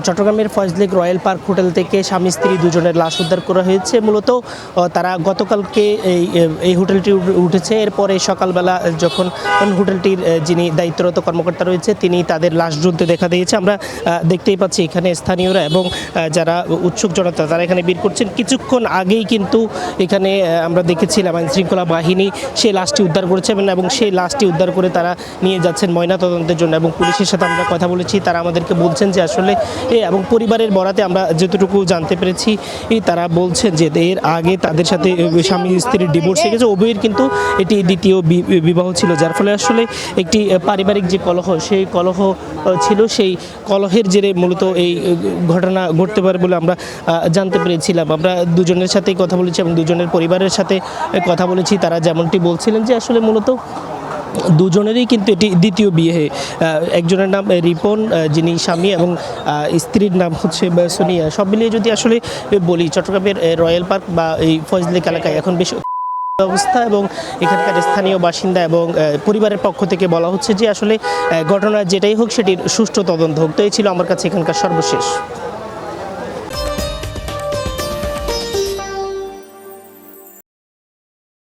চট্টগ্রামের ফয়েজলেক royal park hotel থেকে স্বামী স্ত্রী দুজনের লাশ উদ্ধার করা হয়েছে। মূলত তারা গতকালকে এই হোটেলটি উঠেছে। এরপরে সকালবেলা যখন হোটেলটির যিনি দায়িত্বরত কর্মকর্তা রয়েছে তিনি তাদের লাশ ঝুলতে দেখা দিয়েছে। আমরা দেখতেই পাচ্ছি এখানে স্থানীয়রা এবং যারা উৎসুক জনতা তারা এখানে ভিড় করছেন। কিছুক্ষণ আগেই কিন্তু এখানে আমরা দেখেছিলাম আইনশৃঙ্খলা বাহিনী সেই লাশটি উদ্ধার করেছে এবং সেই লাশটি উদ্ধার করে তারা নিয়ে যাচ্ছেন ময়নাতদন্তের জন্য। এবং পুলিশের সাথে আমরা কথা বলেছি, তারা আমাদেরকে বলছেন যে আসলে এবং পরিবারের বরাতে আমরা যতটুকু জানতে পেরেছি তারা বলছেন যে এর আগে তাদের সাথে স্বামী স্ত্রীর ডিভোর্স হয়ে গেছে। উভয়ের কিন্তু এটি দ্বিতীয় বিবাহ ছিল, যার ফলে আসলে একটি পারিবারিক যে কলহ সেই কলহ ছিল, সেই কলহের জেরে মূলত এই ঘটনা ঘটতে পারে বলে আমরা জানতে পেরেছিলাম। আমরা দুজনের সাথেই কথা বলেছি এবং দুজনের পরিবারের সাথে কথা বলেছি। তারা যেমনটি বলছিলেন যে আসলে মূলত দুজনেরই কিন্তু এটি দ্বিতীয় বিয়ে। একজনের নাম রিপন যিনি স্বামী এবং স্ত্রীর নাম হচ্ছে সোনিয়া। সব মিলিয়ে যদি আসলে বলি চট্টগ্রামের রয়্যাল পার্ক বা এই ফয়েজলেক এলাকায় এখন বেশ অবস্থা এবং এখানকার স্থানীয় বাসিন্দা এবং পরিবারের পক্ষ থেকে বলা হচ্ছে যে আসলে ঘটনা যেটাই হোক সেটির সুষ্ঠু তদন্ত হোক। তো এই ছিল আমার কাছে এখানকার সর্বশেষ।